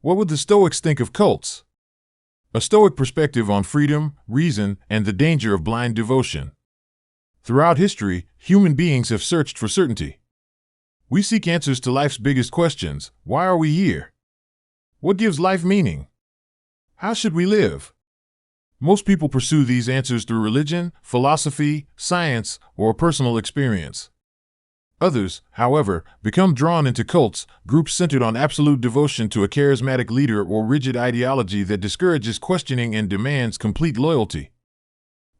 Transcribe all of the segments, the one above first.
What would the Stoics think of cults? A Stoic perspective on freedom, reason, and the danger of blind devotion. Throughout history, human beings have searched for certainty. We seek answers to life's biggest questions. Why are we here? What gives life meaning? How should we live? Most people pursue these answers through religion, philosophy, science, or personal experience. Others, however, become drawn into cults, groups centered on absolute devotion to a charismatic leader or rigid ideology that discourages questioning and demands complete loyalty.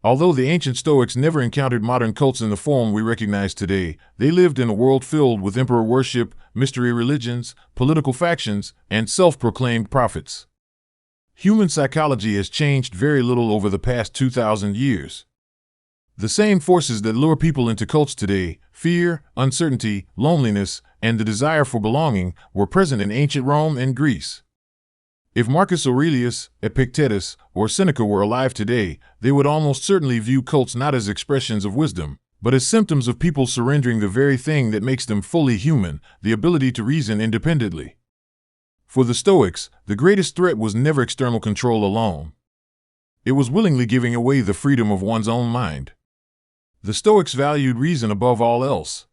Although the ancient Stoics never encountered modern cults in the form we recognize today, they lived in a world filled with emperor worship, mystery religions, political factions, and self-proclaimed prophets. Human psychology has changed very little over the past 2,000 years. The same forces that lure people into cults today, fear, uncertainty, loneliness, and the desire for belonging, were present in ancient Rome and Greece. If Marcus Aurelius, Epictetus, or Seneca were alive today, they would almost certainly view cults not as expressions of wisdom, but as symptoms of people surrendering the very thing that makes them fully human, the ability to reason independently. For the Stoics, the greatest threat was never external control alone. It was willingly giving away the freedom of one's own mind. The Stoics valued reason above all else.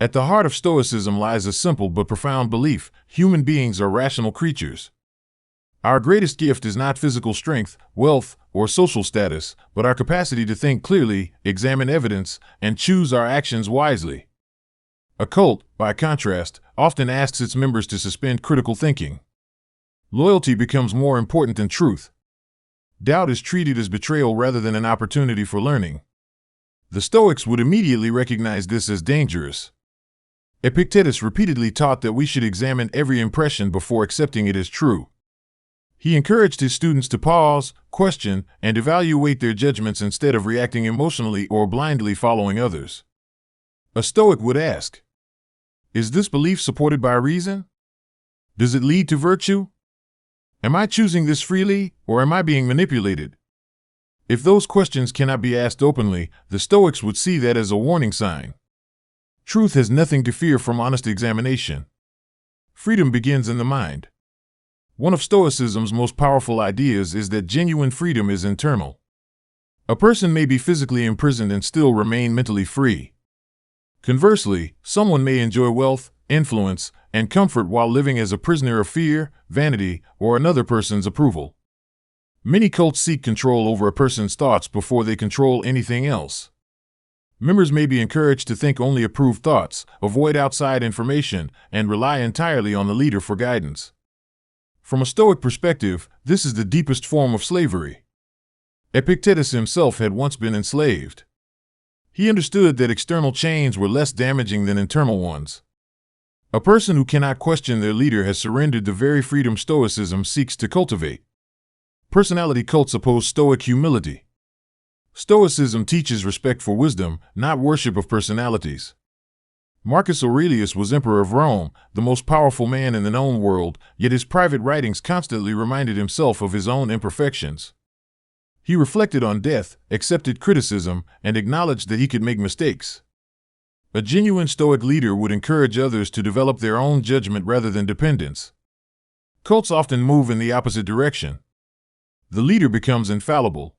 At the heart of Stoicism lies a simple but profound belief: human beings are rational creatures. Our greatest gift is not physical strength, wealth, or social status, but our capacity to think clearly, examine evidence, and choose our actions wisely. A cult, by contrast, often asks its members to suspend critical thinking. Loyalty becomes more important than truth. Doubt is treated as betrayal rather than an opportunity for learning. The Stoics would immediately recognize this as dangerous. Epictetus repeatedly taught that we should examine every impression before accepting it as true. He encouraged his students to pause, question, and evaluate their judgments instead of reacting emotionally or blindly following others. A Stoic would ask, "Is this belief supported by reason? Does it lead to virtue? Am I choosing this freely, or am I being manipulated?" If those questions cannot be asked openly, the Stoics would see that as a warning sign. Truth has nothing to fear from honest examination. Freedom begins in the mind. One of Stoicism's most powerful ideas is that genuine freedom is internal. A person may be physically imprisoned and still remain mentally free. Conversely, someone may enjoy wealth, influence, and comfort while living as a prisoner of fear, vanity, or another person's approval. Many cults seek control over a person's thoughts before they control anything else. Members may be encouraged to think only approved thoughts, avoid outside information, and rely entirely on the leader for guidance. From a Stoic perspective, this is the deepest form of slavery. Epictetus himself had once been enslaved. He understood that external chains were less damaging than internal ones. A person who cannot question their leader has surrendered the very freedom Stoicism seeks to cultivate. Personality cults oppose Stoic humility. Stoicism teaches respect for wisdom, not worship of personalities. Marcus Aurelius was emperor of Rome, the most powerful man in the known world, yet his private writings constantly reminded himself of his own imperfections. He reflected on death, accepted criticism, and acknowledged that he could make mistakes. A genuine Stoic leader would encourage others to develop their own judgment rather than dependence. Cults often move in the opposite direction. The leader becomes infallible.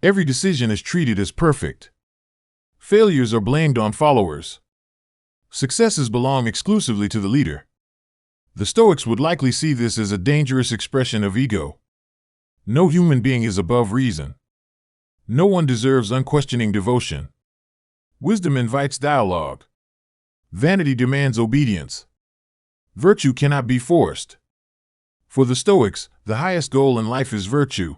Every decision is treated as perfect. Failures are blamed on followers. Successes belong exclusively to the leader. The Stoics would likely see this as a dangerous expression of ego. No human being is above reason. No one deserves unquestioning devotion. Wisdom invites dialogue. Vanity demands obedience. Virtue cannot be forced. For the Stoics, the highest goal in life is virtue.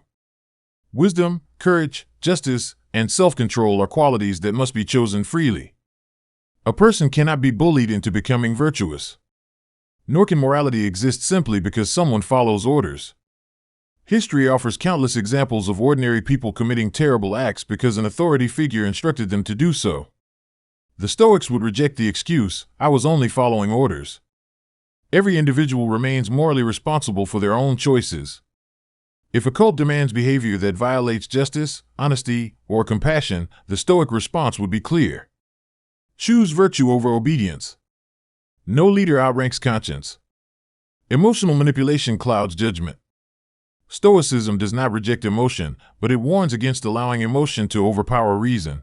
Wisdom, courage, justice, and self-control are qualities that must be chosen freely. A person cannot be bullied into becoming virtuous. Nor can morality exist simply because someone follows orders. History offers countless examples of ordinary people committing terrible acts because an authority figure instructed them to do so. The Stoics would reject the excuse, "I was only following orders." Every individual remains morally responsible for their own choices. If a cult demands behavior that violates justice, honesty, or compassion, the Stoic response would be clear. Choose virtue over obedience. No leader outranks conscience. Emotional manipulation clouds judgment. Stoicism does not reject emotion, but it warns against allowing emotion to overpower reason.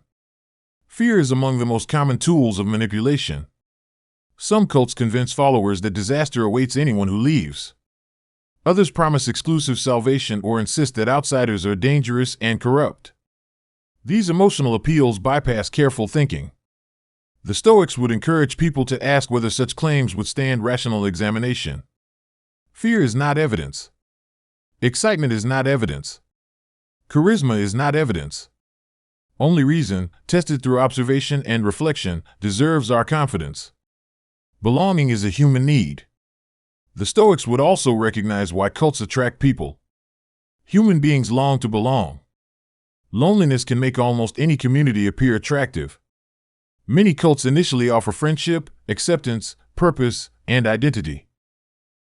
Fear is among the most common tools of manipulation. Some cults convince followers that disaster awaits anyone who leaves. Others promise exclusive salvation or insist that outsiders are dangerous and corrupt. These emotional appeals bypass careful thinking. The Stoics would encourage people to ask whether such claims withstand rational examination. Fear is not evidence. Excitement is not evidence. Charisma is not evidence. Only reason, tested through observation and reflection, deserves our confidence. Belonging is a human need. The Stoics would also recognize why cults attract people. Human beings long to belong. Loneliness can make almost any community appear attractive. Many cults initially offer friendship, acceptance, purpose, and identity.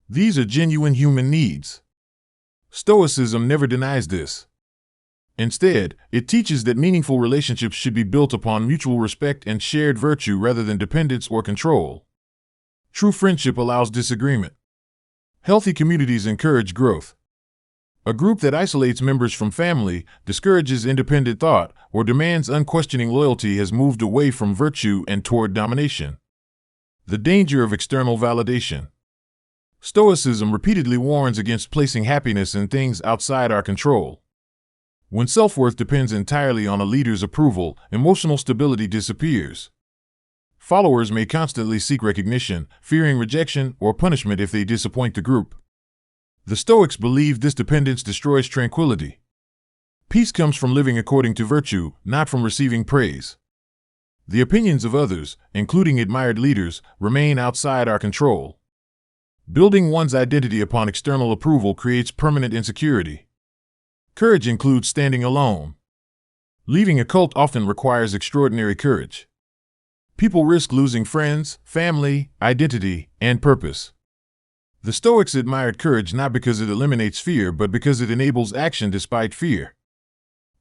These are genuine human needs. Stoicism never denies this. Instead, it teaches that meaningful relationships should be built upon mutual respect and shared virtue rather than dependence or control. True friendship allows disagreement. Healthy communities encourage growth. A group that isolates members from family, discourages independent thought, or demands unquestioning loyalty has moved away from virtue and toward domination. The danger of external validation. Stoicism repeatedly warns against placing happiness in things outside our control. When self-worth depends entirely on a leader's approval, emotional stability disappears. Followers may constantly seek recognition, fearing rejection or punishment if they disappoint the group. The Stoics believe this dependence destroys tranquility. Peace comes from living according to virtue, not from receiving praise. The opinions of others, including admired leaders, remain outside our control. Building one's identity upon external approval creates permanent insecurity. Courage includes standing alone. Leaving a cult often requires extraordinary courage. People risk losing friends, family, identity, and purpose. The Stoics admired courage not because it eliminates fear, but because it enables action despite fear.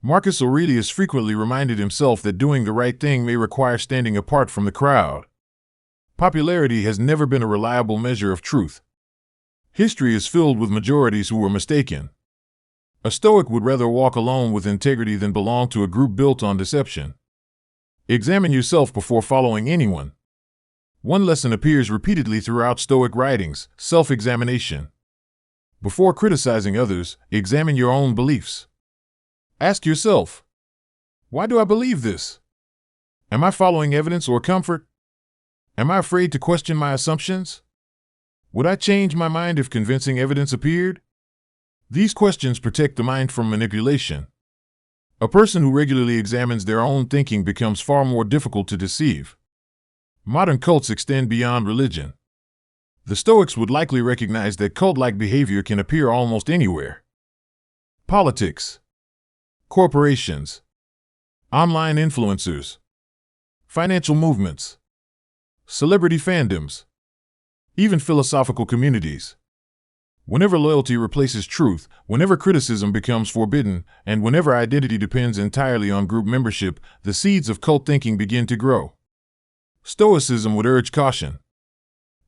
Marcus Aurelius frequently reminded himself that doing the right thing may require standing apart from the crowd. Popularity has never been a reliable measure of truth. History is filled with majorities who were mistaken. A Stoic would rather walk alone with integrity than belong to a group built on deception. Examine yourself before following anyone. One lesson appears repeatedly throughout Stoic writings: self-examination. Before criticizing others, examine your own beliefs. Ask yourself, why do I believe this? Am I following evidence or comfort? Am I afraid to question my assumptions? Would I change my mind if convincing evidence appeared? These questions protect the mind from manipulation. A person who regularly examines their own thinking becomes far more difficult to deceive. Modern cults extend beyond religion. The Stoics would likely recognize that cult-like behavior can appear almost anywhere. Politics. Corporations. Online influencers. Financial movements. Celebrity fandoms. Even philosophical communities. Whenever loyalty replaces truth, whenever criticism becomes forbidden, and whenever identity depends entirely on group membership, the seeds of cult thinking begin to grow. Stoicism would urge caution.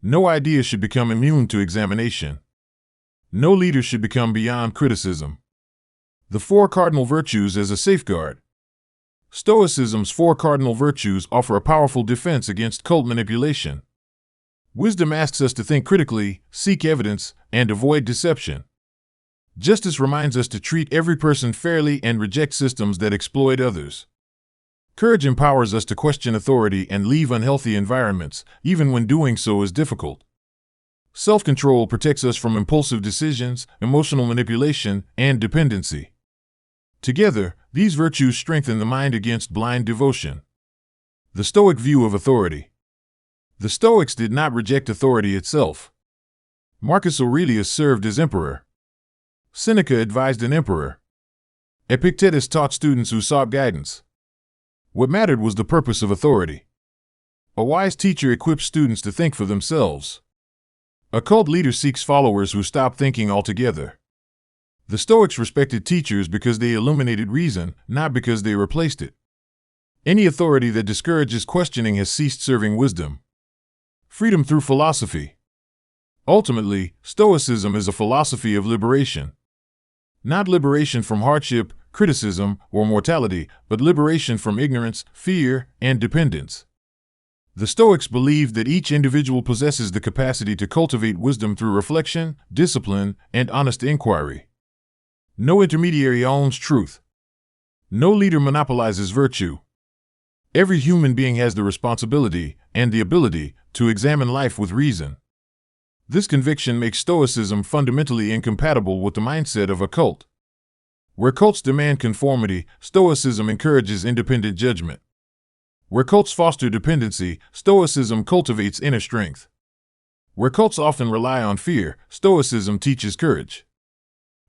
No idea should become immune to examination. No leader should become beyond criticism. The 4 cardinal virtues as a safeguard. Stoicism's 4 cardinal virtues offer a powerful defense against cult manipulation. Wisdom asks us to think critically, seek evidence, and avoid deception. Justice reminds us to treat every person fairly and reject systems that exploit others. Courage empowers us to question authority and leave unhealthy environments, even when doing so is difficult. Self-control protects us from impulsive decisions, emotional manipulation, and dependency. Together, these virtues strengthen the mind against blind devotion. The Stoic view of authority. The Stoics did not reject authority itself. Marcus Aurelius served as emperor. Seneca advised an emperor. Epictetus taught students who sought guidance. What mattered was the purpose of authority. A wise teacher equips students to think for themselves. A cult leader seeks followers who stop thinking altogether. The Stoics respected teachers because they illuminated reason, not because they replaced it. Any authority that discourages questioning has ceased serving wisdom. Freedom through philosophy. Ultimately, Stoicism is a philosophy of liberation. Not liberation from hardship, criticism, or mortality, but liberation from ignorance, fear, and dependence. The Stoics believed that each individual possesses the capacity to cultivate wisdom through reflection, discipline, and honest inquiry. No intermediary owns truth. No leader monopolizes virtue. Every human being has the responsibility and the ability to examine life with reason. This conviction makes Stoicism fundamentally incompatible with the mindset of a cult. Where cults demand conformity, Stoicism encourages independent judgment. Where cults foster dependency, Stoicism cultivates inner strength. Where cults often rely on fear, Stoicism teaches courage.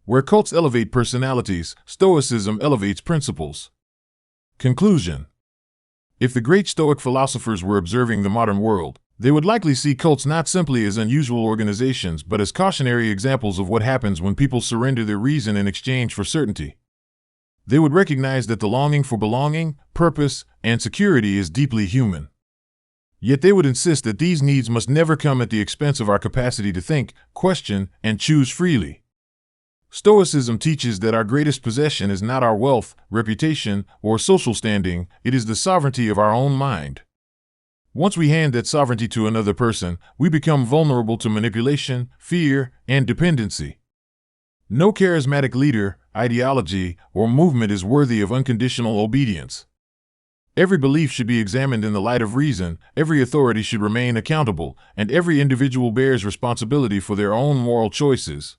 Where cults elevate personalities, Stoicism elevates principles. Conclusion. If the great Stoic philosophers were observing the modern world, they would likely see cults not simply as unusual organizations but as cautionary examples of what happens when people surrender their reason in exchange for certainty. They would recognize that the longing for belonging, purpose, and security is deeply human. Yet they would insist that these needs must never come at the expense of our capacity to think, question, and choose freely. Stoicism teaches that our greatest possession is not our wealth, reputation, or social standing, it is the sovereignty of our own mind. Once we hand that sovereignty to another person, we become vulnerable to manipulation, fear, and dependency. No charismatic leader, ideology, or movement is worthy of unconditional obedience. Every belief should be examined in the light of reason, every authority should remain accountable, and every individual bears responsibility for their own moral choices.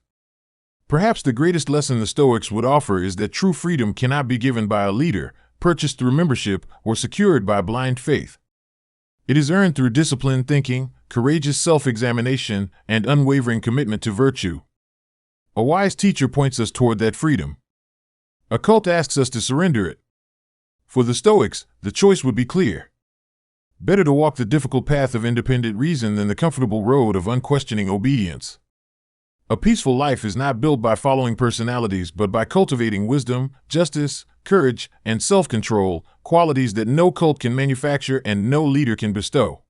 Perhaps the greatest lesson the Stoics would offer is that true freedom cannot be given by a leader, purchased through membership, or secured by blind faith. It is earned through disciplined thinking, courageous self-examination, and unwavering commitment to virtue. A wise teacher points us toward that freedom. A cult asks us to surrender it. For the Stoics, the choice would be clear. Better to walk the difficult path of independent reason than the comfortable road of unquestioning obedience. A peaceful life is not built by following personalities but by cultivating wisdom, justice, courage, and self-control, qualities that no cult can manufacture and no leader can bestow.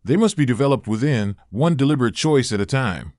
They must be developed within, one deliberate choice at a time.